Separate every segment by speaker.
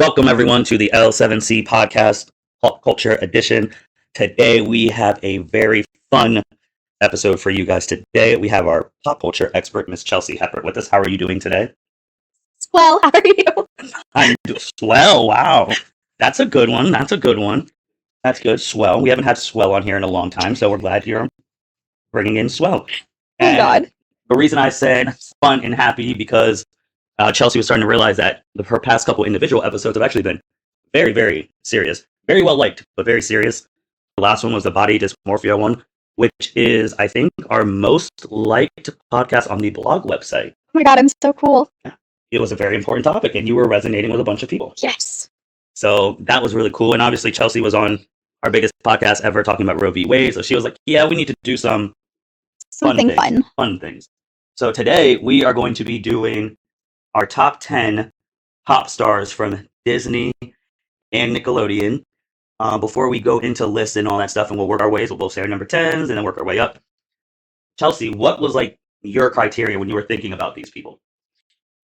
Speaker 1: Welcome everyone to the L7C podcast, Pop Culture Edition. Today we have a very fun episode for you guys. Today we have our pop culture expert, Miss Chelsea Hepper, with us. How are you doing today?
Speaker 2: Well, how are you?
Speaker 1: I'm swell. Wow, that's a good one. That's good. Swell. We haven't had swell on here in a long time, so we're glad you're bringing in swell.
Speaker 2: Oh God.
Speaker 1: The reason I said fun and happy because Chelsea was starting to realize that her past couple individual episodes have actually been very, very serious. Very well liked, but very serious. The last one was the body dysmorphia one, which is, I think, our most liked podcast on the blog website.
Speaker 2: Oh my God, I'm so cool.
Speaker 1: It was a very important topic, and you were resonating with a bunch of people.
Speaker 2: Yes.
Speaker 1: So that was really cool. And obviously, Chelsea was on our biggest podcast ever talking about Roe v. Wade. So she was like, yeah, we need to do something fun things. So today, we are going to be doing our top 10 pop stars from Disney and Nickelodeon. Before we go into lists and all that stuff, and we'll work our ways, we'll both say our number 10s and then work our way up. Chelsea, what was like your criteria when you were thinking about these people?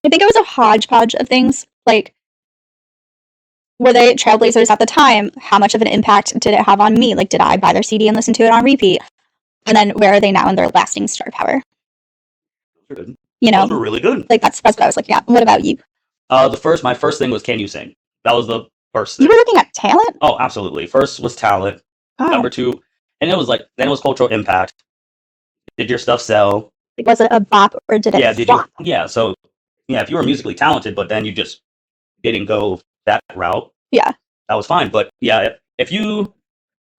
Speaker 2: I think it was a hodgepodge of things. Like, were they trailblazers at the time? How much of an impact did it have on me? Like, did I buy their CD and listen to it on repeat? And then where are they now in their lasting star power?
Speaker 1: Good.
Speaker 2: You know,
Speaker 1: those were really good.
Speaker 2: Like that's what I was looking at. What about you?
Speaker 1: My first thing was, can you sing? That was the first thing.
Speaker 2: You were looking at talent?
Speaker 1: Oh, absolutely. First was talent.
Speaker 2: Oh.
Speaker 1: Number 2, and then it was cultural impact. Did your stuff sell?
Speaker 2: Like, was it a bop or did it flop?
Speaker 1: So if you were musically talented, but then you just didn't go that route,
Speaker 2: yeah,
Speaker 1: that was fine. But yeah, if you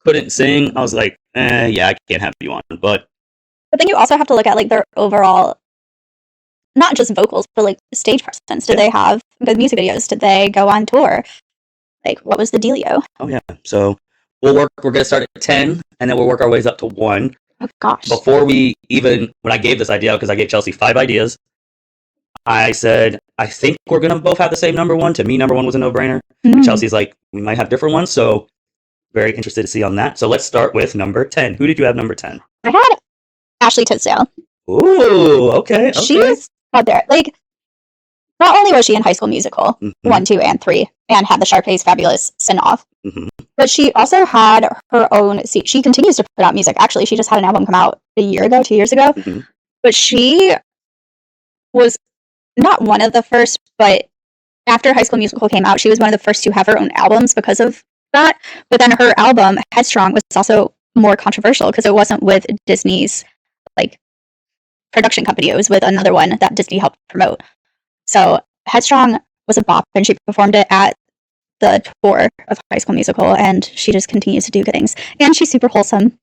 Speaker 1: couldn't sing, I was like, yeah, I can't have you on. But
Speaker 2: then you also have to look at like their overall, not just vocals, but like stage presence. Did they have good music videos? Did they go on tour? Like, what was the dealio?
Speaker 1: Oh yeah. So we're gonna start at 10, and then we'll work our ways up to 1.
Speaker 2: Oh gosh.
Speaker 1: Before when I gave this idea, because I gave Chelsea 5 ideas, I said, I think we're gonna both have the same number 1. To me, number 1 was a no-brainer. And Chelsea's like, we might have different ones, so very interested to see on that. So let's start with number 10. Who did you have number 10?
Speaker 2: I had Ashley Tisdale.
Speaker 1: Ooh, okay.
Speaker 2: She was out there. Like, not only was she in High School Musical 1, 2, and 3, and had the Sharpay's Fabulous sing-off, but she also had her own. She continues to put out music. Actually, she just had an album come out 2 years ago. But she was not one of the first, but after High School Musical came out, she was one of the first to have her own albums because of that. But then her album Headstrong was also more controversial because it wasn't with Disney's like production company. It was with another one that Disney helped promote. So Headstrong was a bop, and she performed it at the tour of High School Musical, and she just continues to do good things. And she's super wholesome.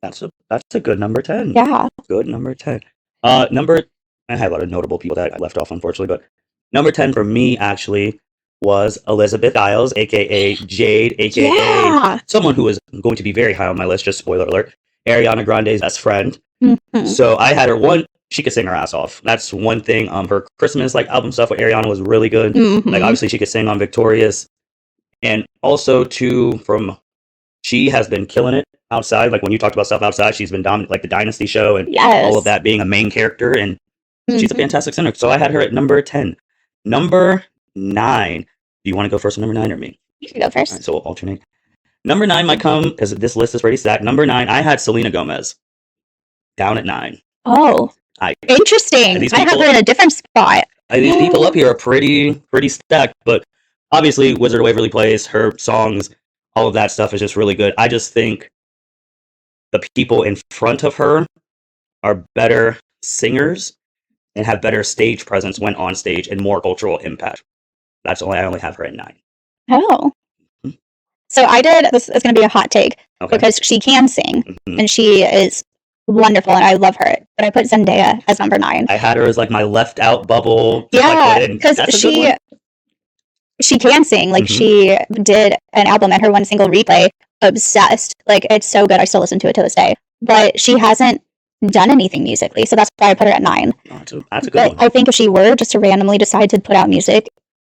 Speaker 1: That's a good number 10.
Speaker 2: Yeah.
Speaker 1: Good number 10. I had a lot of notable people that I left off, unfortunately, but number 10 for me actually was Elizabeth Giles, aka Jade, aka someone who is going to be very high on my list, just spoiler alert, Ariana Grande's best friend. So I had her one. She could sing her ass off. That's one thing. Her Christmas album stuff with Ariana was really good. Like obviously she could sing on Victorious, and also she has been killing it outside. Like when you talked about stuff outside, she's been dominant, like the Dynasty show and all of that, being a main character, and she's a fantastic singer. So I had her at number 10. Number 9. Do you want to go first on number 9 or me?
Speaker 2: You can go first.
Speaker 1: All right, so we'll alternate. Number 9 might come because this list is pretty stacked. Number 9, I had Selena Gomez down at 9.
Speaker 2: Oh. Interesting. I have her in a different spot.
Speaker 1: These people up here are pretty stacked, but obviously Wizard of Waverly Place, her songs, all of that stuff is just really good. I just think the people in front of her are better singers and have better stage presence when on stage and more cultural impact. I only have her at 9.
Speaker 2: Oh. So this is going to be a hot take because she can sing and she is wonderful, and I love her. But I put Zendaya as number 9.
Speaker 1: I had her as like my left out bubble.
Speaker 2: Yeah, because she can sing. Like she did an album and her one single Replay, obsessed. Like it's so good. I still listen to it to this day. But she hasn't done anything musically, so that's why I put her at 9.
Speaker 1: Oh, that's a good one.
Speaker 2: I think if she were just to randomly decide to put out music,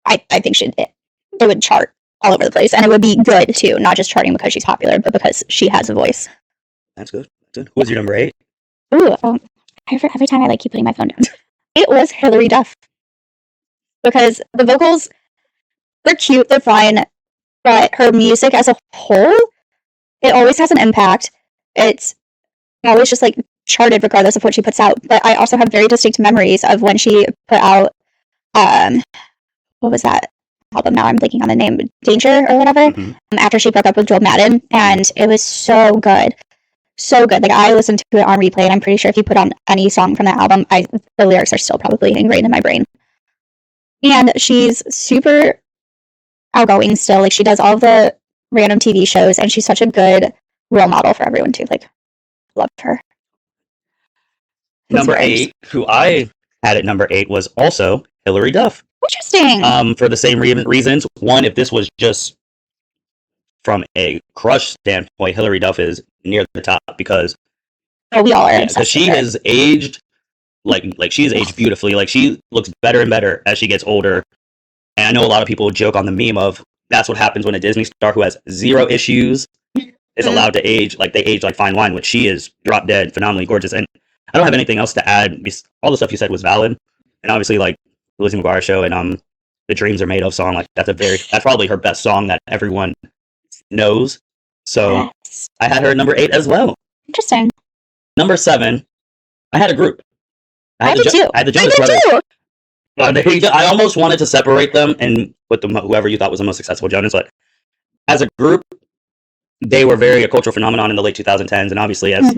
Speaker 2: I think it would chart all over the place, and it would be good too. Not just charting because she's popular, but because she has a voice.
Speaker 1: That's good. Who was your number 8?
Speaker 2: Ooh, every time I keep putting my phone down. It was Hilary Duff. Because the They're cute, they're fun, but her music as a whole, it always has an impact. It's always just like charted regardless of what she puts out. But I also have very distinct memories of when she put out what was that album? Now I'm blanking on the name, Danger or whatever. After she broke up with Joel Madden, and it was so good, so good. Like I listened to it on replay, and I'm pretty sure if you put on any song from that album, the lyrics are still probably ingrained in my brain. And she's super outgoing still. Like she does all the random TV shows, and she's such a good role model for everyone too. Like, love her.
Speaker 1: Number 8, who I had at number 8, was also Hilary Duff.
Speaker 2: Interesting.
Speaker 1: For the same reasons. One, if this was just from a crush standpoint, Hilary Duff is near the top because
Speaker 2: we all are.
Speaker 1: Because she has aged like she's aged beautifully. Like she looks better and better as she gets older. And I know a lot of people joke on the meme of that's what happens when a Disney star who has 0 issues is allowed to age like they age like fine wine, which she is drop dead, phenomenally gorgeous. And I don't have anything else to add. All the stuff you said was valid. And obviously, like the Lizzie McGuire show and the Dreams Are Made Of song, like that's probably her best song that everyone knows. So yes. I had her at number 8 as well.
Speaker 2: Interesting.
Speaker 1: Number 7, I had a group.
Speaker 2: I did too.
Speaker 1: I had the Jonas Brothers. I almost wanted to separate them and put them whoever you thought was the most successful Jonas, but as a group, they were a cultural phenomenon in the late 2010s, and obviously as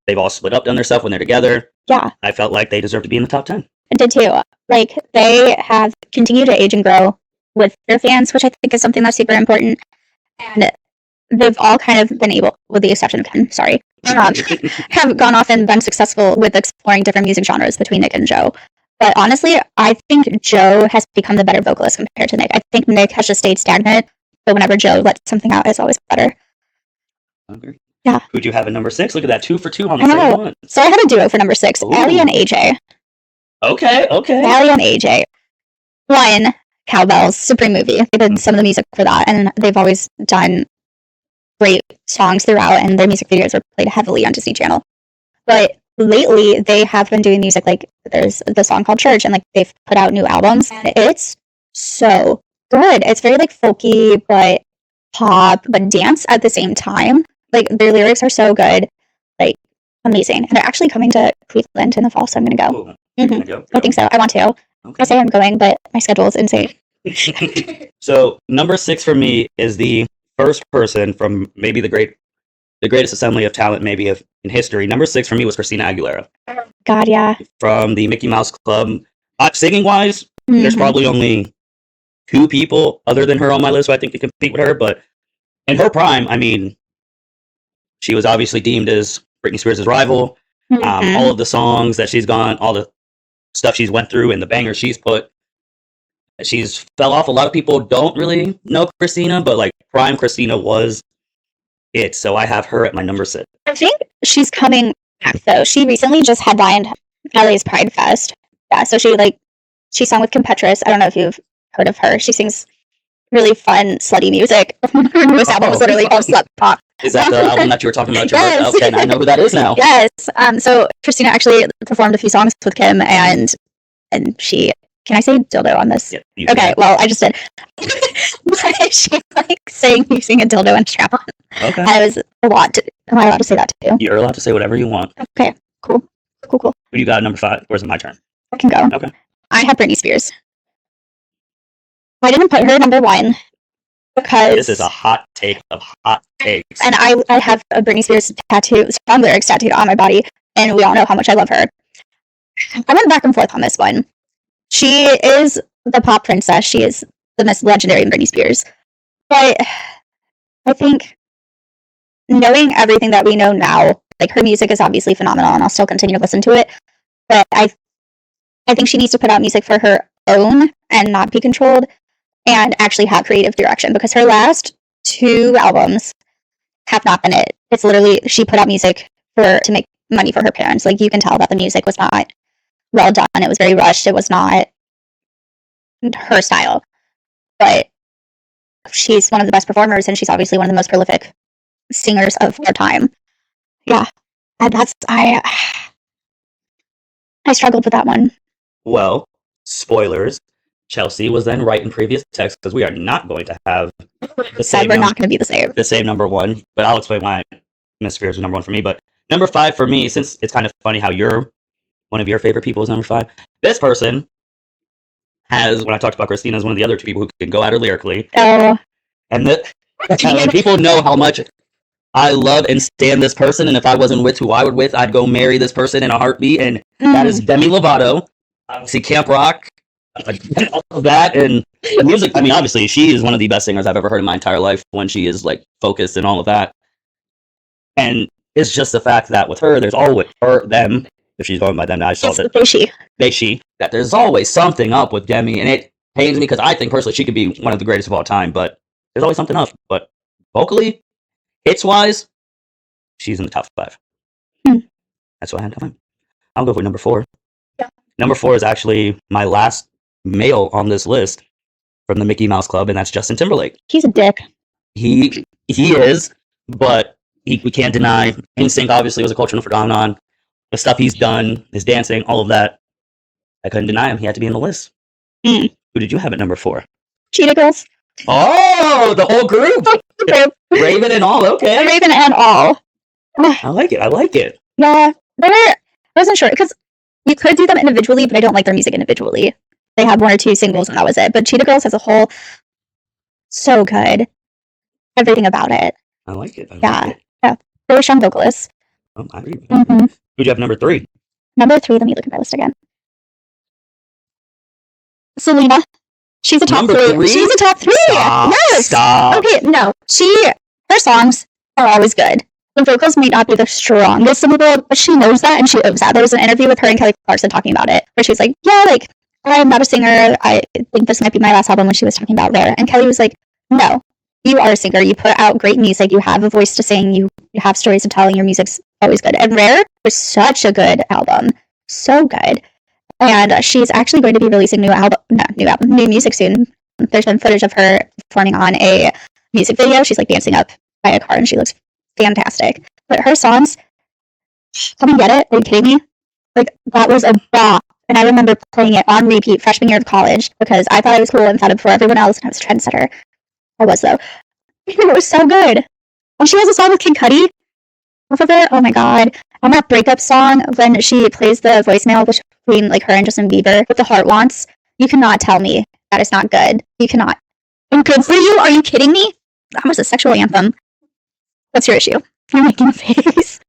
Speaker 1: they've all split up, done their stuff when they're together.
Speaker 2: Yeah,
Speaker 1: I felt like they deserve to be in the top 10.
Speaker 2: I did too. Like they have continued to age and grow with their fans, which I think is something that's super important. And they've all kind of been able, with the exception of Ken, sorry, have gone off and been successful with exploring different music genres between Nick and Joe. But honestly, I think Joe has become the better vocalist compared to Nick. I think Nick has just stayed stagnant, but whenever Joe lets something out, it's always better.
Speaker 1: Okay.
Speaker 2: Yeah.
Speaker 1: Who'd you have at number 6? Look at that, 2 for 2 on the same one.
Speaker 2: So I had a duo for number 6, Allie and AJ.
Speaker 1: Okay.
Speaker 2: Allie and AJ. One, Cowbells, Supreme movie. They did some of the music for that, and they've always done great songs throughout, and their music videos are played heavily on Disney Channel. But lately, they have been doing music, like there's the song called Church, and like they've put out new albums, and it's so good. It's very like folky, but pop, but dance at the same time. Like their lyrics are so good, like amazing. And they're actually coming to Cleveland in the fall, so I'm gonna go.
Speaker 1: Gonna go?
Speaker 2: I think so. I want to.
Speaker 1: Okay.
Speaker 2: I say I'm going, but my schedule is insane.
Speaker 1: So number 6 for me is the first person from maybe the greatest assembly of talent maybe in history. Number 6 for me was Christina Aguilera.
Speaker 2: God, yeah.
Speaker 1: From the Mickey Mouse Club. Singing wise, there's probably only 2 people other than her on my list who I think can compete with her. But in her prime, I mean, she was obviously deemed as Britney Spears' rival. All of the songs that she's gone, all the stuff she's went through, and the bangers she's put. She's fell off. A lot of people don't really know Christina, but like prime Christina was it. So I have her at my number 6.
Speaker 2: I think she's coming back though. She recently just headlined LA's Pride Fest. Yeah, so she sang with Kim Petras. I don't know if you've heard of her. She sings really fun, slutty music. Her newest album was literally all slut pop.
Speaker 1: Is that the album that you were talking about? Yes. Okay, I know who that is now.
Speaker 2: Yes. So Christina actually performed a few songs with Kim, and she. Can I say dildo on this?
Speaker 1: Yeah,
Speaker 2: okay, well, I just did. She saying using a dildo and strap on.
Speaker 1: Okay.
Speaker 2: And it was a lot. Am I allowed to say that too?
Speaker 1: You're allowed to say whatever you want.
Speaker 2: Okay, cool.
Speaker 1: Who you got at number 5? Or is it my turn?
Speaker 2: I can go.
Speaker 1: Okay.
Speaker 2: I have Britney Spears. I didn't put her at number 1 because...
Speaker 1: This is a hot take of hot takes.
Speaker 2: And I have a Britney Spears song lyrics tattooed on my body, and we all know how much I love her. I went back and forth on this one. She is the pop princess. She is the most legendary Britney Spears. But I think knowing everything that we know now, like her music is obviously phenomenal, and I'll still continue to listen to it. But I think she needs to put out music for her own and not be controlled, and actually have creative direction, because her last 2 albums have not been it. It's literally she put out music to make money for her parents. Like you can tell that the music was not well done. It was very rushed. It was not her style. But she's one of the best performers, and she's obviously one of the most prolific singers of our time. Yeah. And I struggled with that one.
Speaker 1: Well, spoilers. Chelsea was then right in previous text because we are not going to have the
Speaker 2: Said
Speaker 1: same
Speaker 2: we're not going to be the same.
Speaker 1: number one. But I'll explain why Miss Spears was number one for me. But number 5 for me, since it's kind of funny how one of your favorite people is number 5. This person has, when I talked about Christina, is one of the other 2 people who can go at her lyrically.
Speaker 2: Oh.
Speaker 1: And people know how much I love and stand this person, and if I wasn't with who I would with, I'd go marry this person in a heartbeat, and that is Demi Lovato. Obviously, Camp Rock, all of that, and the music. I mean, obviously, she is one of the best singers I've ever heard in my entire life when she is like focused and all of that. And it's just the fact that with her, there's always them. If she's going by them, now I saw that she. That there's always something up with Demi, and it pains me because I think personally she could be one of the greatest of all time, but there's always something up. But vocally, hits wise, she's in the top 5. That's what I had to find. I'll go for number 4. Yeah. Number 4 is actually my last male on this list from the Mickey Mouse Club, and that's Justin Timberlake.
Speaker 2: He's a dick.
Speaker 1: He is, but we can't deny NSYNC obviously was a cultural phenomenon. The stuff he's done, his dancing, all of that, I couldn't deny him. He had to be in the list. Who did you have at number 4?
Speaker 2: Cheetah Girls.
Speaker 1: Oh, the whole group. Raven and all, okay.
Speaker 2: Raven and all.
Speaker 1: I like it.
Speaker 2: Yeah. I wasn't sure, because you could do them individually, but I don't like their music individually. They had 1 or 2 singles, and that was it. But Cheetah Girls as a whole, so good. Everything about it.
Speaker 1: I like it.
Speaker 2: Yeah. Really strong vocalists.
Speaker 1: Oh, I agree. Who'd you have number 3?
Speaker 2: Number 3, let me look at my list again. Selena. She's a top 3. She's a top 3. Yes.
Speaker 1: Stop.
Speaker 2: Okay, no. Her songs are always good. The vocals may not be the strongest in the world, but she knows that and she owns that. There was an interview with her and Kelly Clarkson talking about it, where she's like, yeah, like, I'm not a singer. I think this might be my last album, when she was talking about Rare. And Kelly was like, no, you are a singer. You put out great music. You have a voice to sing. You have stories to tell, and your music's always good. And Rare was such a good album. So good. And she's actually going to be releasing new music soon. There's been footage of her performing on a music video. She's like dancing up by a car, and she looks fantastic. But her songs, come and get it. Are you kidding me? Like, that was a bop. And I remember playing it on repeat freshman year of college because I thought I was cool and thought it before everyone else, and I was a trendsetter. I was, though. It was so good. And she has a song with Kid Cudi off of it. Oh my god. And that breakup song, when she plays the voicemail between like her and Justin Bieber with the Heart Wants, you cannot tell me that is not good. You cannot. And good for you? Are you kidding me? That was a sexual anthem. What's your issue? You're making a face.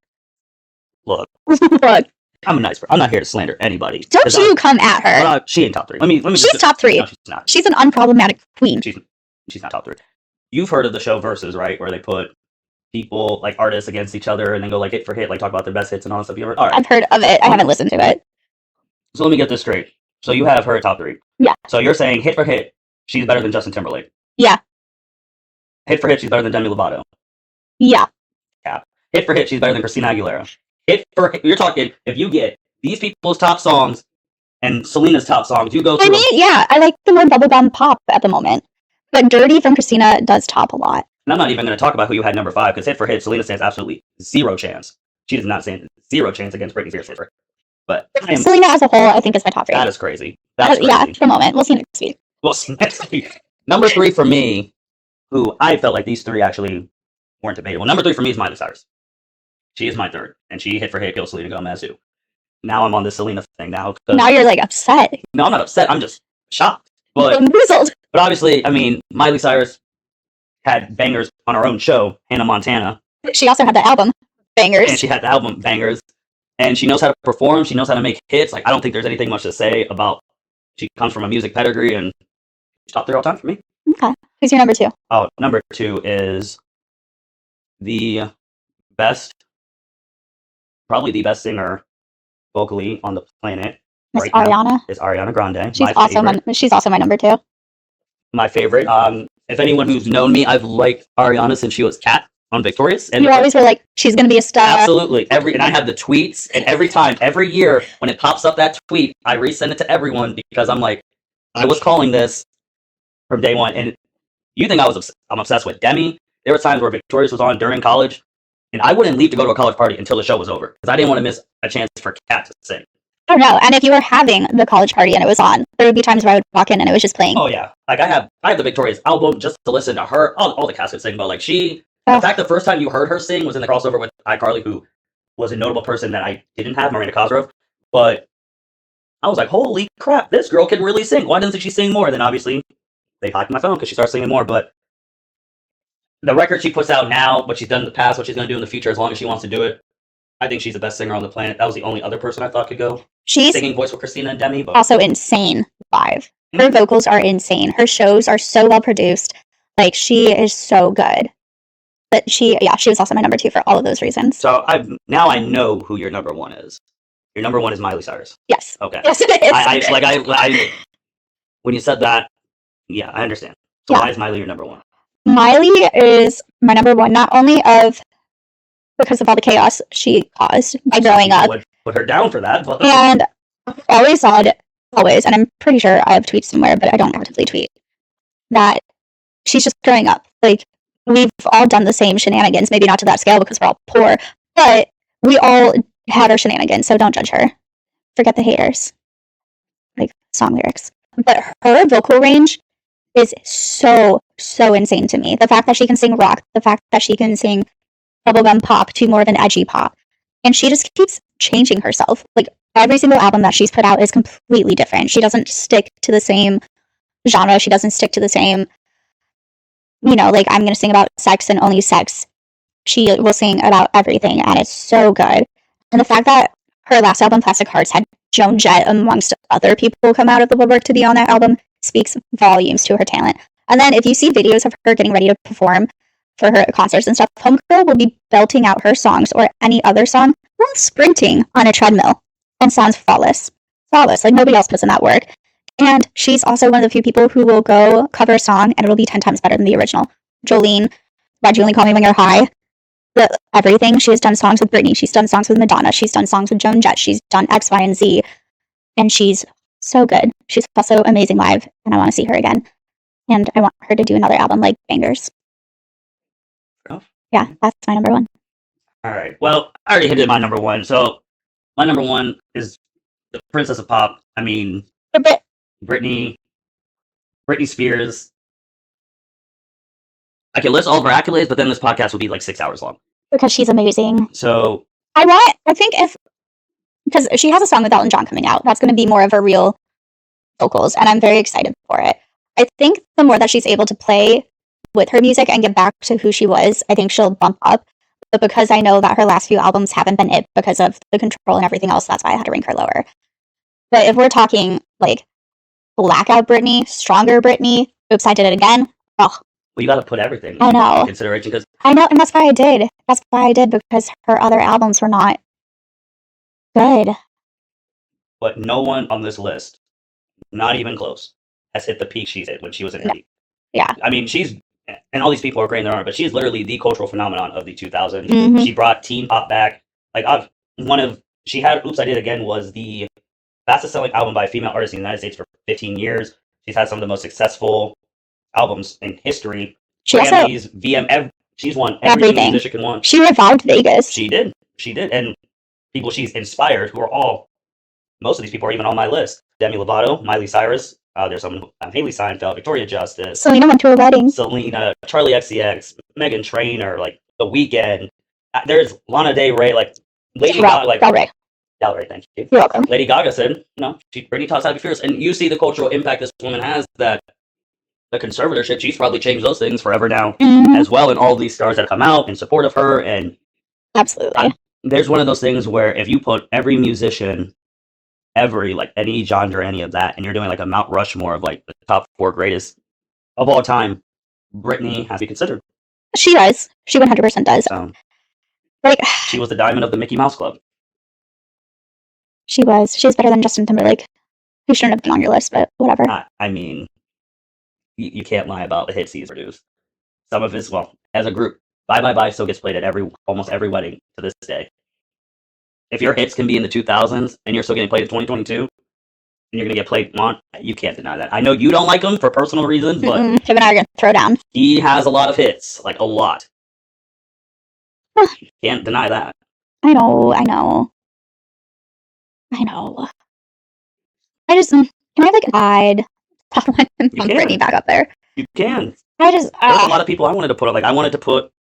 Speaker 1: Look.
Speaker 2: Look.
Speaker 1: I'm a nice person. I'm not here to slander anybody.
Speaker 2: Don't you come at her.
Speaker 1: She ain't top 3. Let me
Speaker 2: she's top 3.
Speaker 1: No, she's not.
Speaker 2: She's an unproblematic queen.
Speaker 1: She's not top 3. You've heard of the show Versus, right? Where they put people, like artists, against each other and then go like hit for hit, like talk about their best hits and all that stuff. You ever? All right.
Speaker 2: I've heard of it. I haven't listened to it.
Speaker 1: So let me get this straight. So you have her at top 3.
Speaker 2: Yeah.
Speaker 1: So you're saying hit for hit, she's better than Justin Timberlake.
Speaker 2: Yeah.
Speaker 1: Hit for hit, she's better than Demi Lovato.
Speaker 2: Yeah.
Speaker 1: Yeah. Hit for hit, she's better than Christina Aguilera. Hit for hit, you're talking, if you get these people's top songs and Selena's top songs, you go through.
Speaker 2: Yeah, I like the more bubblegum pop at the moment. But Dirty from Christina does top a lot.
Speaker 1: And I'm not even going to talk about who you had number 5, because hit for hit, Selena stands absolutely 0 chance. She does not stand 0 chance against Britney Spears. But
Speaker 2: Selena as a whole, I think, is my top 3.
Speaker 1: That is crazy. That's crazy.
Speaker 2: Yeah, at the moment. We'll see next week.
Speaker 1: We'll see next week. Number 3 for me, who I felt like these 3 actually weren't debatable. Number 3 for me is Miley Cyrus. She is my 3rd, and she hit for hit killed Selena Gomez too. Now I'm on this Selena thing now.
Speaker 2: Now you're like upset.
Speaker 1: No, I'm not upset. I'm just shocked. But obviously, I mean, Miley Cyrus had bangers on her own show, Hannah Montana.
Speaker 2: She also had the album Bangers.
Speaker 1: And she had the album Bangers. And she knows how to perform. She knows how to make hits. Like, I don't think there's anything much to say about. She comes from a music pedigree, and she's top 3 all time for me.
Speaker 2: Okay. Who's your number 2?
Speaker 1: Oh, number 2 is the best, probably the best singer vocally on the planet.
Speaker 2: Miss Ariana.
Speaker 1: Is Ariana Grande.
Speaker 2: She's also my number 2.
Speaker 1: My favorite. If anyone who's known me, I've liked Ariana since she was Kat on Victorious. And
Speaker 2: you always were like, she's going to be a star.
Speaker 1: Absolutely. And I have the tweets, and every year, when it pops up that tweet, I resend it to everyone because I'm like, I was calling this from day one. And you think I'm obsessed with Demi. There were times where Victorious was on during college, and I wouldn't leave to go to a college party until the show was over because I didn't want to miss a chance for Kat to sing.
Speaker 2: Oh no! And if you were having the college party and it was on, there would be times where I would walk in and it was just playing.
Speaker 1: Oh yeah, like I have the Victoria's album just to listen to her. All the cast could sing, but like the fact the first time you heard her sing was in the crossover with iCarly, who was a notable person that I didn't have, Marina Cosgrove. But I was like, holy crap, this girl can really sing. Why doesn't she sing more? Then obviously they hacked my phone because she started singing more. But the record she puts out now, what she's done in the past, what she's going to do in the future, as long as she wants to do it, I think she's the best singer on the planet. That was the only other person I thought could go. She's singing voice with Christina and Demi. But
Speaker 2: also insane live. Her vocals are insane. Her shows are so well produced. Like, she is so good. But she was also my number 2 for all of those reasons.
Speaker 1: So I know who your number 1 is. Your number 1 is Miley Cyrus.
Speaker 2: Yes.
Speaker 1: Okay.
Speaker 2: Yes, it is.
Speaker 1: I when you said that, yeah, I understand. So why is Miley your number 1?
Speaker 2: Miley is my number 1, not only because of all the chaos she caused by growing up.
Speaker 1: Would put her down for that. But...
Speaker 2: And I've always said, and I'm pretty sure I have tweets somewhere, but I don't actively tweet, that she's just growing up. Like, we've all done the same shenanigans, maybe not to that scale because we're all poor, but we all had our shenanigans, so don't judge her. Forget the haters. Like, song lyrics. But her vocal range is so insane to me. The fact that she can sing rock, the fact that she can sing bubblegum pop to more of an edgy pop, and she just keeps changing herself. Like, every single album that she's put out is completely different. She doesn't stick to the same genre. She doesn't stick to the same, like, I'm going to sing about sex and only sex. She will sing about everything, and it's so good. And the fact that her last album, Plastic Hearts, had Joan Jett amongst other people come out of the woodwork to be on that album speaks volumes to her talent. And then if you see videos of her getting ready to perform for her concerts and stuff, Homegirl will be belting out her songs or any other song while sprinting on a treadmill and sounds flawless. Flawless, like nobody else puts in that work. And she's also one of the few people who will go cover a song and it'll be 10 times better than the original. Jolene, Why'd You Only Call Me When You're High? Everything. She has done songs with Britney. She's done songs with Madonna. She's done songs with Joan Jett. She's done X, Y, and Z. And she's so good. She's also amazing live, and I want to see her again. And I want her to do another album like Bangers.
Speaker 1: Oh.
Speaker 2: Yeah, that's my number 1.
Speaker 1: All right. Well, I already hinted my number 1. So my number 1 is the Princess of Pop. I mean, Britney Spears. I can list all of her accolades, but then this podcast will be like 6 hours long.
Speaker 2: Because she's amazing.
Speaker 1: So
Speaker 2: because she has a song with Elton John coming out, that's going to be more of her real vocals, and I'm very excited for it. I think the more that she's able to play with her music and get back to who she was, I think she'll bump up. But because I know that her last few albums haven't been it because of the control and everything else, that's why I had to rank her lower. But if we're talking like blackout Britney, stronger Britney, oops, I did it again. Oh.
Speaker 1: Well, you got to put everything
Speaker 2: in
Speaker 1: consideration because
Speaker 2: I know, and that's why I did. Because her other albums were not good.
Speaker 1: But no one on this list, not even close, has hit the peak she's hit when she was in her peak.
Speaker 2: Yeah.
Speaker 1: I mean, and all these people are great in their own, but she's literally the cultural phenomenon of the 2000s.
Speaker 2: Mm-hmm.
Speaker 1: She brought teen pop back. Like, she had Oops, I Did It Again was the fastest selling album by a female artist in the United States for 15 years. She's had some of the most successful albums in history. Grammys, she's won everything musician can want.
Speaker 2: She revived Vegas.
Speaker 1: She did. And people she's inspired, who are most of these people are even on my list. Demi Lovato, Miley Cyrus, there's someone, Haley Seinfeld, Victoria Justice.
Speaker 2: Selena went to a wedding.
Speaker 1: Selena, Charlie XCX, Meghan Trainor, like The Weeknd. There's Lana Del Rey, like Lady Gaga, like Del Rey, thank you.
Speaker 2: You're welcome.
Speaker 1: Lady Gaga said, Britney taught us how to be fierce. And you see the cultural impact this woman has, that the conservatorship, she's probably changed those things forever now as well. And all these stars that come out in support of her. And
Speaker 2: absolutely.
Speaker 1: There's one of those things where if you put every musician, like any genre, any of that, and you're doing like a Mount Rushmore of like the top 4 greatest of all time, Britney has to be considered.
Speaker 2: She does. She 100% does.
Speaker 1: She was the diamond of the Mickey Mouse Club.
Speaker 2: She was. She's better than Justin Timberlake, who shouldn't have been on your list, but whatever.
Speaker 1: I mean, you can't lie about the hits he's produced. Some of his, as a group, Bye Bye Bye still gets played at almost every wedding to this day. If your hits can be in the 2000s and you're still getting played in 2022, and you're going to get played on, you can't deny that. I know you don't like him for personal reasons, but
Speaker 2: him and I are going to throw down.
Speaker 1: He has a lot of hits, like a lot. Can't deny that.
Speaker 2: I know. I just can I have like an I'd top one and pump Britney back up there.
Speaker 1: You can.
Speaker 2: I just
Speaker 1: there's a lot of people I wanted to put up. Like I wanted to put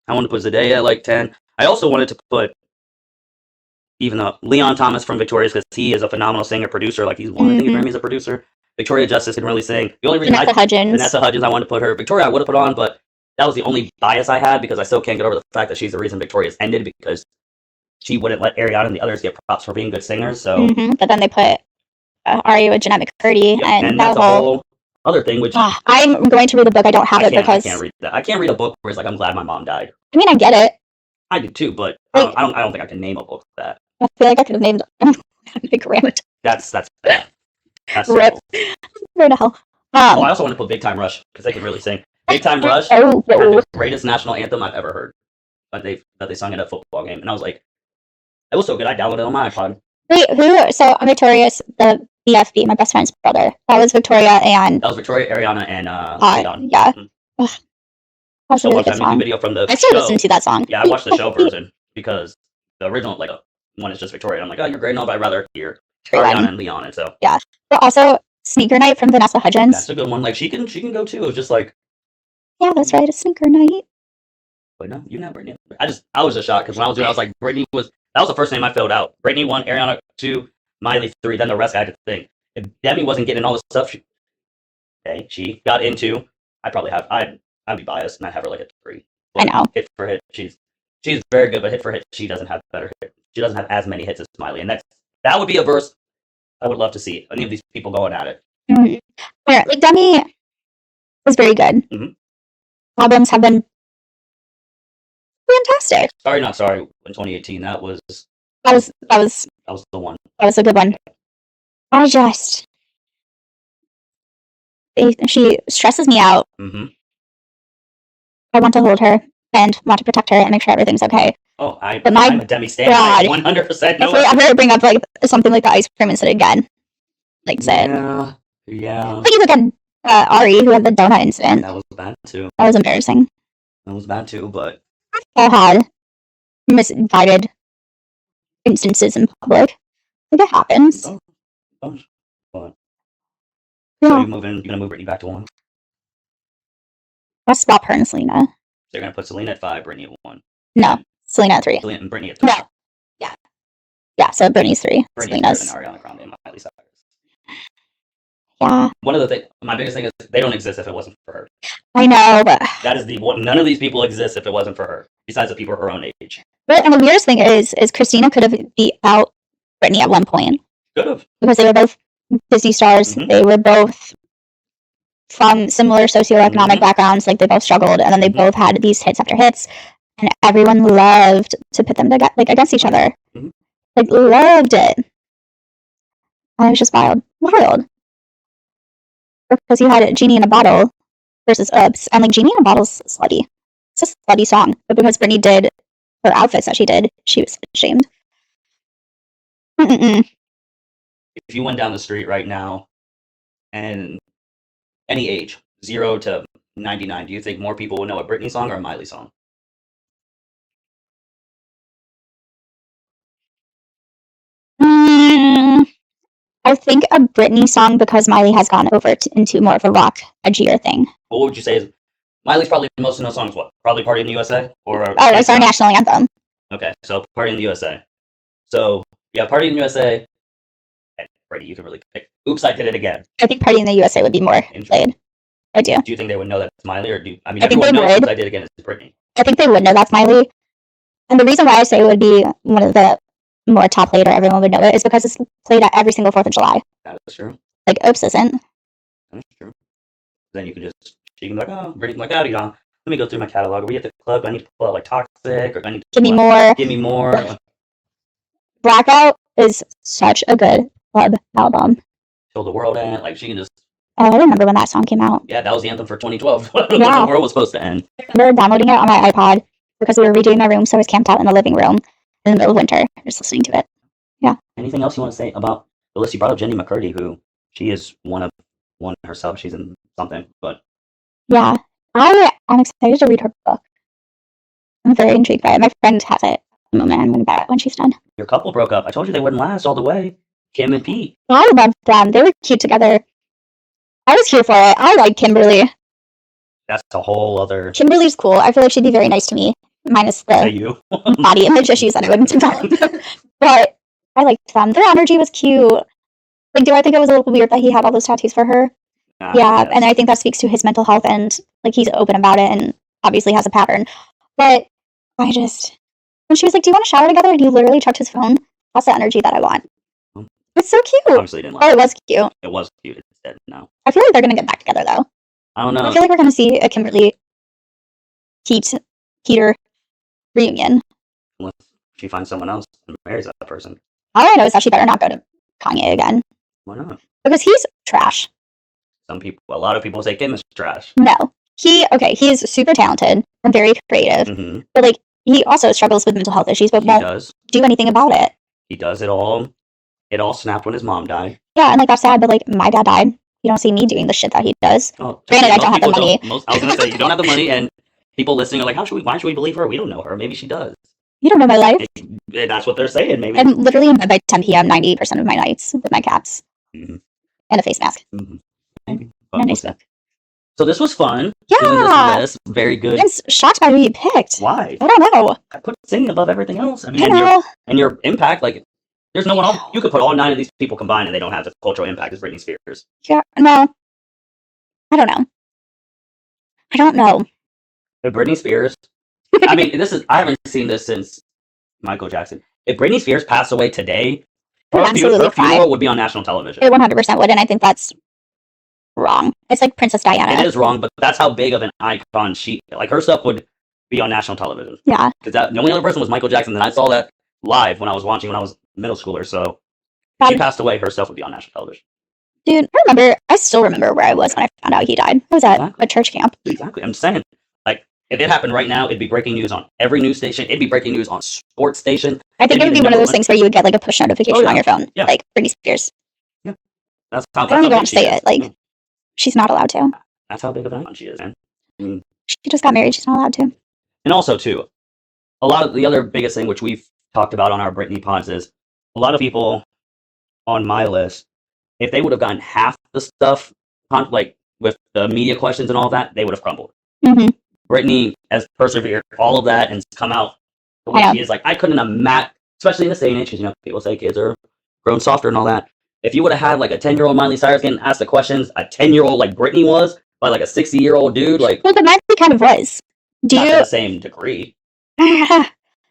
Speaker 1: Zendaya at like 10. I also wanted to put even Leon Thomas from Victorious because he is a phenomenal singer producer. Like he's won I think a Grammy as a producer. Victoria Justice can really sing. The only reason Vanessa Hudgens I wanted to put her. Victoria I would have put on, but that was the only bias I had because I still can't get over the fact that she's the reason Victoria's ended because she wouldn't let Ariana and the others get props for being good singers. So,
Speaker 2: but then they put Ari with Jeanette McCurdy,
Speaker 1: and that's a whole other thing. Which
Speaker 2: I'm going to read the book. I don't have it because
Speaker 1: I can't read that. I can't read a book where it's like I'm glad my mom died.
Speaker 2: I mean, I get it.
Speaker 1: I do too, but like, I don't think I can name a book for that.
Speaker 2: I feel like I could have named Big Rabbit.
Speaker 1: That's bad. That's
Speaker 2: Rip. Where the hell?
Speaker 1: I also want to put Big Time Rush because they can really sing. Big Time Rush, the greatest national anthem I've ever heard. That they sung at a football game, and I was like, it was so good. I downloaded it on my iPod.
Speaker 2: Wait, who? So I'm Victorious, the BFB, my best friend's brother. That was Victoria and.
Speaker 1: That was Victoria, Ariana, and Leon.
Speaker 2: Yeah. That's a really good
Speaker 1: song. Video from the
Speaker 2: I still listen to that song.
Speaker 1: Yeah, I watched the show version because the original one is just Victoria. I'm like, oh, you're great, no, but I'd rather hear Ariana and Leon, and so
Speaker 2: yeah. But also Sneaker Night from Vanessa Hudgens.
Speaker 1: That's a good one. Like she can go too. It was just like,
Speaker 2: yeah, that's right, a Sneaker Night.
Speaker 1: But no, you know Brittany. I was just shocked because when I was doing, I was like, that was the first name I filled out. Brittany 1, Ariana 2, Miley 3. Then the rest I had to think. If Demi wasn't getting all the stuff she got into, I'd be biased and I'd have her like a 3. But
Speaker 2: I know.
Speaker 1: Hit for hit, she's very good, but hit for hit, she doesn't have better hit. She doesn't have as many hits as Miley, and that would be a verse I would love to see. Any of these people going at it.
Speaker 2: Yeah, like Demi is very good. Albums have been fantastic.
Speaker 1: Sorry, not sorry. In 2018, that was
Speaker 2: the
Speaker 1: one.
Speaker 2: That was a good one. She stresses me out. I want to hold her and want to protect her and make sure everything's okay.
Speaker 1: Oh, I'm a Demi stan. 100% know.
Speaker 2: If we ever bring up like something like the ice cream incident again, like say,
Speaker 1: yeah.
Speaker 2: I think you look at Ari who had the donut incident.
Speaker 1: That was bad too.
Speaker 2: That was embarrassing.
Speaker 1: That was bad too, but
Speaker 2: I had misguided instances in public. Like it happens.
Speaker 1: But
Speaker 2: yeah.
Speaker 1: So you're gonna move Brittany back to 1.
Speaker 2: I'll swap her and Selena.
Speaker 1: So you're gonna put Selena at 5, Brittany at 1.
Speaker 2: No, Selena at 3.
Speaker 1: Selena and Brittany at 3.
Speaker 2: No. Yeah. So Brittany's 3.
Speaker 1: Selena's Ariana Grande and Miley Cyrus.
Speaker 2: Yeah.
Speaker 1: One of the things, my biggest thing is they don't exist if it wasn't for her.
Speaker 2: I know, but
Speaker 1: that is none of these people exist if it wasn't for her. Besides the people her own age.
Speaker 2: But and the weirdest thing is Christina could have beat out Britney at one point.
Speaker 1: Could have.
Speaker 2: Because they were both Disney stars. They were both from similar socioeconomic backgrounds. Like they both struggled, and then they both had these hits after hits, and everyone loved to pit them against each other. Like loved it. And it was just wild. Because you had Genie in a Bottle versus Oops, and like Genie in a Bottle's slutty. It's a slutty song, but because Britney did her outfits that she did, she was ashamed.
Speaker 1: If you went down the street right now, and any age, 0 to 99, do you think more people would know a Britney song or a Miley song?
Speaker 2: I think a Britney song because Miley has gone over into more of a rock, edgier thing.
Speaker 1: What would you say is Miley's probably the most known songs? What? Probably "Party in the USA" or
Speaker 2: it's our national anthem.
Speaker 1: Okay, so "Party in the USA." So yeah, "Party in the USA." And Britney, you can really pick. "Oops, I Did It Again."
Speaker 2: I think "Party in the USA" would be more played. I do.
Speaker 1: Do you think they would know that's Miley, or I
Speaker 2: think they would.
Speaker 1: "Oops, I Did It Again" is Britney.
Speaker 2: I think they would know that's Miley, and the reason why I say it would be one of the more top played or everyone would know it is because it's played at every single 4th of July.
Speaker 1: That is true.
Speaker 2: Like Oops isn't.
Speaker 1: That's true. Then you can she can be like, oh, Britney's like, let me go through my catalog. Are we at the club? Do I need to pull out like Toxic, or do I need to
Speaker 2: Give Me More?
Speaker 1: Give Me More.
Speaker 2: Blackout is such a good club album.
Speaker 1: Till the World End. Like she can just.
Speaker 2: Oh, I remember when that song came out.
Speaker 1: Yeah, that was the anthem for 2012. When the world was supposed to end.
Speaker 2: I remember downloading it on my iPod because we were redoing my room, so I was camped out in the living room in the middle of winter, just listening to it. Yeah.
Speaker 1: Anything else you want to say about the list? You brought up Jenny McCurdy, who she is one herself. She's in something, but
Speaker 2: yeah, I'm excited to read her book. I'm very intrigued by it. My friend has it at the moment. I'm going to buy it when she's done.
Speaker 1: Your couple broke up. I told you they wouldn't last all the way. Kim and Pete.
Speaker 2: I loved them. They were cute together. I was here for it. I like Kimberly.
Speaker 1: That's a whole other.
Speaker 2: Kimberly's cool. I feel like she'd be very nice to me, minus the body image issues that I would develop. But I liked them. Their energy was cute. Like, do I think it was a little weird that he had all those tattoos for her? Yeah, and I think that speaks to his mental health, and like he's open about it, and obviously has a pattern. But I just, when she was like, "Do you want to shower together?" and he literally chucked his phone. That's the energy that I want. It's so cute.
Speaker 1: Obviously, didn't like
Speaker 2: it was cute.
Speaker 1: It was cute. It's dead now.
Speaker 2: I feel like they're gonna get back together though.
Speaker 1: I don't know.
Speaker 2: I feel like we're gonna see a Kimberly Peter reunion.
Speaker 1: Unless she finds someone else and marries that person.
Speaker 2: All I know is that she better not go to Kanye again.
Speaker 1: Why not?
Speaker 2: Because he's trash.
Speaker 1: A lot of people say Kim is trash.
Speaker 2: No. He's super talented and very creative. Mm-hmm. But like, he also struggles with mental health issues, but won't do anything about it.
Speaker 1: He does it all. It all snapped when his mom died.
Speaker 2: Yeah, and like that's sad, but like my dad died. You don't see me doing the shit that he does.
Speaker 1: Oh,
Speaker 2: granted, I don't have the money.
Speaker 1: I was gonna say you don't have the money, and people listening are like, why should we believe her? We don't know her. Maybe she does.
Speaker 2: You don't know my life.
Speaker 1: And that's what they're saying. Maybe
Speaker 2: I'm literally in bed by 10 p.m. 90% of my nights with my cats and a face mask.
Speaker 1: Mm-hmm.
Speaker 2: Maybe. And nice book.
Speaker 1: So this was fun.
Speaker 2: Yeah.
Speaker 1: Doing this list. Very good.
Speaker 2: I'm shocked by who you picked.
Speaker 1: Why?
Speaker 2: I don't know.
Speaker 1: I put singing above everything else. I mean,
Speaker 2: I
Speaker 1: and your impact, like, there's no one else. You could put all 9 of these people combined and they don't have the cultural impact as Britney Spears.
Speaker 2: Yeah, no. I don't know.
Speaker 1: If Britney Spears, I mean, I haven't seen this since Michael Jackson. If Britney Spears passed away today, her funeral would be on national television.
Speaker 2: It 100% would, and I think that's wrong. It's like Princess Diana.
Speaker 1: It is wrong, but that's how big of an icon her stuff would be on national television.
Speaker 2: Yeah.
Speaker 1: Because the only other person was Michael Jackson, and I saw that live when I was watching when I was middle schooler, so if she passed away, her stuff would be on national television.
Speaker 2: Dude, I still remember where I was when I found out he died. I was at a church camp.
Speaker 1: Exactly. I'm saying, like, if it happened right now, it'd be breaking news on every news station. It'd be breaking news on sports station.
Speaker 2: I think it would be one of those things where you would get like a push notification on your phone. Yeah. Like Britney Spears.
Speaker 1: Yeah. I
Speaker 2: don't even want to say it. Like, she's not allowed to.
Speaker 1: That's how big of an icon she is, man. I mean,
Speaker 2: she just got married. She's not allowed to.
Speaker 1: And also, too, a lot of the other biggest thing, which we've talked about on our Britney pods, is a lot of people on my list, if they would have gotten half the stuff, like with the media questions and all that, they would have crumbled. Mm-hmm. Britney has persevered all of that and come out the way she is. Like, I couldn't imagine, especially in this day and age, because, people say kids are grown softer and all that. If you would have had like a 10-year-old Miley Cyrus getting asked the questions a 10-year-old like Britney was by like a 60-year-old dude, like,
Speaker 2: well, but Miley kind of was.
Speaker 1: Not to the same degree.
Speaker 2: The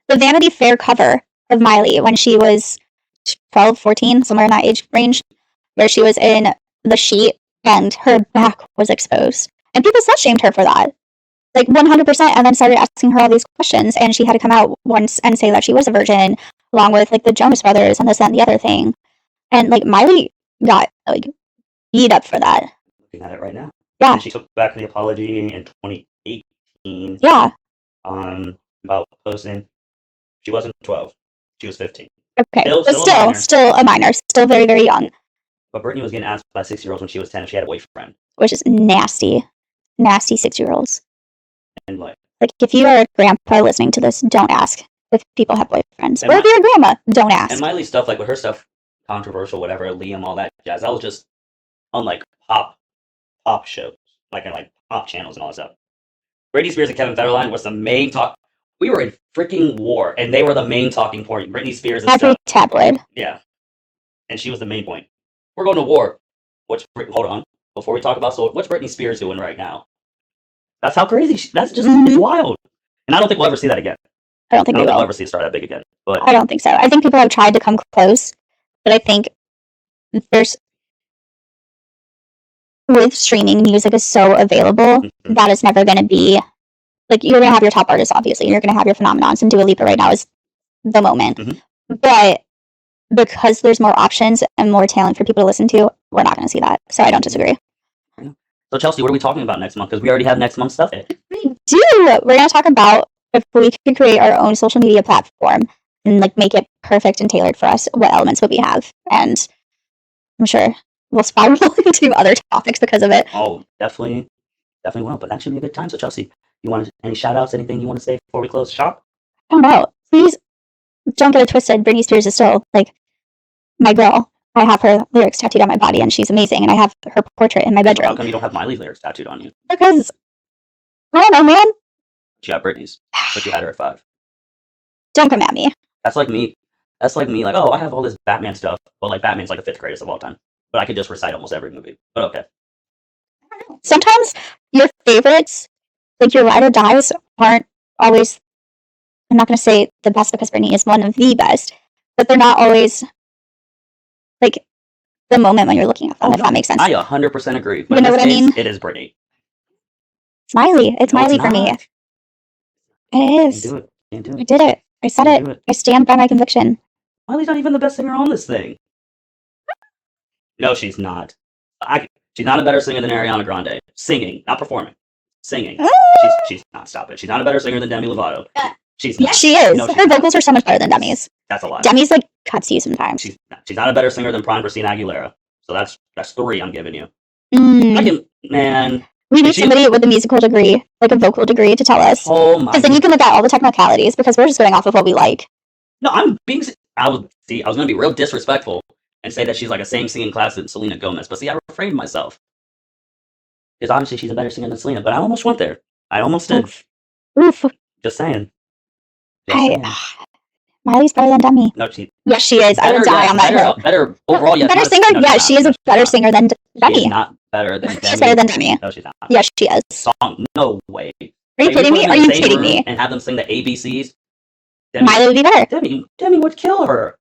Speaker 2: Vanity Fair cover of Miley when she was 12, 14, somewhere in that age range, where she was in the sheet and her back was exposed. And people slut-shamed her for that. Like 100%, and then started asking her all these questions, and she had to come out once and say that she was a virgin, along with like the Jonas Brothers and this, that, and the other thing. And like Miley got like beat up for that.
Speaker 1: Looking at it right now.
Speaker 2: Yeah.
Speaker 1: And she took back the apology in 2018.
Speaker 2: Yeah.
Speaker 1: About posting. She wasn't 12. She was 15.
Speaker 2: Okay. Still a minor. Still very, very young.
Speaker 1: But Britney was getting asked by 6-year-olds when she was 10 if she had a boyfriend.
Speaker 2: Which is nasty. Nasty 6-year-olds.
Speaker 1: And like
Speaker 2: if you are a grandpa listening to this, don't ask if people have boyfriends. Or if you're a grandma, don't ask.
Speaker 1: And Miley's stuff, like with her stuff, controversial, whatever, Liam, all that jazz, that was just on like pop shows, like in like pop channels and all that stuff. Britney Spears and Kevin Federline was the main talk. We were in freaking war, and they were the main talking point. Britney Spears and
Speaker 2: every tabloid.
Speaker 1: Yeah, and she was the main point. We're going to war. Hold on, before we talk about what's Britney Spears doing right now? That's how crazy. That's just it's wild, and I don't think we'll ever see that again.
Speaker 2: I don't think
Speaker 1: we'll ever see it start that big again. But
Speaker 2: I don't think so. I think people have tried to come close, but I think with streaming, music is so available that it's never going to be like you're going to have your top artists, obviously, and you're going to have your phenomenons, and Dua Lipa right now is the moment. Mm-hmm. But because there's more options and more talent for people to listen to, we're not going to see that. So I don't disagree.
Speaker 1: So Chelsea, what are we talking about next month? Because we already have next month's stuff.
Speaker 2: We do. We're going to talk about if we could create our own social media platform and like make it perfect and tailored for us, what elements would we have? And I'm sure we'll spiral into other topics because of it.
Speaker 1: Oh, definitely will. But that should be a good time. So Chelsea, you want any shout outs, anything you want to say before we close shop?
Speaker 2: I don't know. Please don't get it twisted. Britney Spears is still like my girl. I have her lyrics tattooed on my body, and she's amazing. And I have her portrait in my bedroom.
Speaker 1: How come you don't have Miley's lyrics tattooed on you?
Speaker 2: Because I don't know, man.
Speaker 1: She got Britney's, but you had her at 5.
Speaker 2: Don't come at me.
Speaker 1: That's like me. Like, oh, I have all this Batman stuff. Well, like, Batman's like the 5th greatest of all time. But I could just recite almost every movie. But okay.
Speaker 2: Sometimes your favorites, like your ride or dies, aren't always, I'm not going to say the best because Britney is one of the best, but they're not always like the moment when you're looking at them, if that makes sense.
Speaker 1: I 100% agree. But
Speaker 2: you know what I mean?
Speaker 1: It is Britney.
Speaker 2: It's Miley. It's Miley for me. It is.
Speaker 1: Can't do it.
Speaker 2: I did it. I said it. I stand by my conviction.
Speaker 1: Miley's not even the best singer on this thing. No, she's not. She's not a better singer than Ariana Grande. Singing, not performing. Singing. She's not. Stop it. She's not a better singer than Demi Lovato. She's not.
Speaker 2: Yeah, she is.
Speaker 1: No,
Speaker 2: her vocals are so much better than Demi's.
Speaker 1: That's a lie.
Speaker 2: Demi's like cuts you sometimes.
Speaker 1: She's not a better singer than Prime Christina Aguilera. So that's 3 I'm giving you. Man.
Speaker 2: We need somebody with a musical degree, like a vocal degree, to tell us.
Speaker 1: Oh my!
Speaker 2: Because then you can look at all the technicalities. Because we're just going off of what we like.
Speaker 1: No, I was going to be real disrespectful and say that she's like a same singing class as Selena Gomez. But see, I refrained myself. Because obviously she's a better singer than Selena. But I almost went there. I almost did.
Speaker 2: Oof.
Speaker 1: Just saying.
Speaker 2: Miley's better than Demi.
Speaker 1: No, she.
Speaker 2: Yes, she is. I would die on that hill.
Speaker 1: Better overall. Yes.
Speaker 2: Better singer. Yeah, she is a better singer than Demi.
Speaker 1: She's not better than Demi.
Speaker 2: She's better than Demi.
Speaker 1: No, she's not.
Speaker 2: Yes, she is.
Speaker 1: Song? No way.
Speaker 2: Are you kidding me? Are you kidding me?
Speaker 1: And have them sing the ABCs.
Speaker 2: Miley would be better.
Speaker 1: Demi would kill her.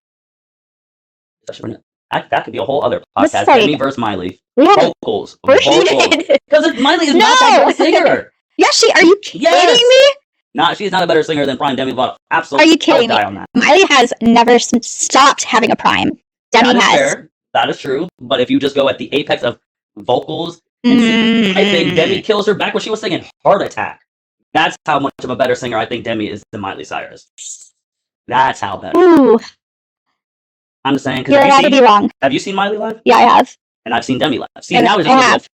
Speaker 1: That could be a whole other podcast. Demi versus Miley. Vocals. Because Miley is not that good a singer.
Speaker 2: Yes, are you kidding me?
Speaker 1: No, she's not a better singer than Prime Demi Lovato. Absolutely.
Speaker 2: Are you kidding me?
Speaker 1: On that.
Speaker 2: Miley has never stopped having a prime. Demi has.
Speaker 1: Fair. That is true. But if you just go at the apex of vocals, I think Demi kills her back when she was singing Heart Attack. That's how much of a better singer I think Demi is than Miley Cyrus. That's how better.
Speaker 2: Ooh.
Speaker 1: I'm just saying.
Speaker 2: You're allowed to be wrong.
Speaker 1: Have you seen Miley live?
Speaker 2: Yeah, I have.
Speaker 1: And I've seen Demi live. See, now is
Speaker 2: have.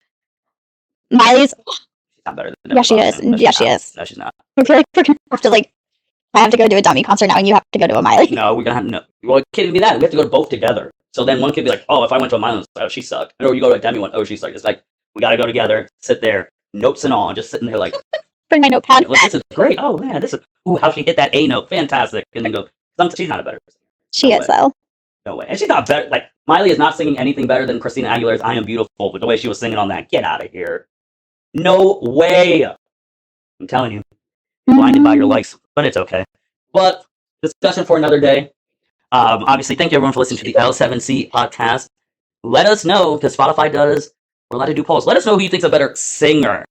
Speaker 2: Miley's.
Speaker 1: She's not better than Demi.
Speaker 2: Yeah, she is. Yeah, she is.
Speaker 1: No, she's not.
Speaker 2: I feel like we're gonna have to I have to go to a Demi concert now, and you have to go to a Miley.
Speaker 1: No, we're gonna have no. Well, it can't be that. We have to go to both together. So then one could be like, oh, if I went to a Miley, oh, she sucked. Or you go to a Demi one, oh, she sucked. It's like we gotta go together, sit there, notes and all, and just sitting there like.
Speaker 2: Bring my notepad.
Speaker 1: Well, this is great. Oh man, this is how she hit that A note, fantastic. And then go. She's not a better singer.
Speaker 2: She is though.
Speaker 1: No way. And she's not better. Like Miley is not singing anything better than Christina Aguilera's "I Am Beautiful" with the way she was singing on that. Get out of here. No way. I'm telling you. You're blinded by your likes, but it's okay. But discussion for another day. Obviously, thank you everyone for listening to the L7C podcast. Let us know, because Spotify does. We're allowed to do polls. Let us know who you think's a better singer,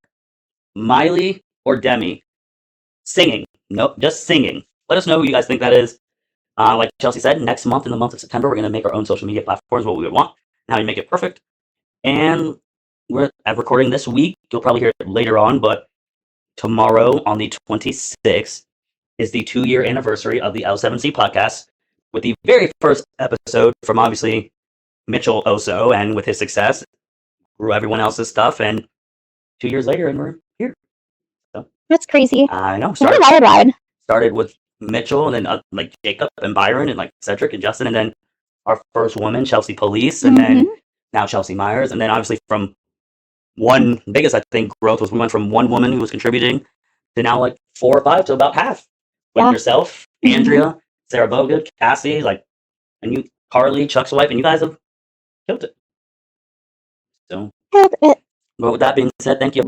Speaker 1: Miley or Demi. Singing. Nope, just singing. Let us know who you guys think that is. Like Chelsea said, next month, in the month of September, we're going to make our own social media platforms, what we would want, and how we make it perfect. And we're recording this week. You'll probably hear it later on, but tomorrow on the 26th is the 2-year anniversary of the L7C podcast, with the very first episode from obviously Mitchell Oso, and with his success, grew everyone else's stuff, and 2 years later, and we're here. So
Speaker 2: that's crazy.
Speaker 1: I know. Started with Mitchell, and then like Jacob and Byron, and like Cedric and Justin, and then our first woman, Chelsea Police, and then now Chelsea Myers, and then obviously from one biggest, I think, growth was we went from one woman who was contributing to now like 4 or 5 to about half. Like yourself, Andrea, Sarah Bogut, Cassie, and you, Carly, Chuck's wife, and you guys have killed it. So, but with that being said, thank you.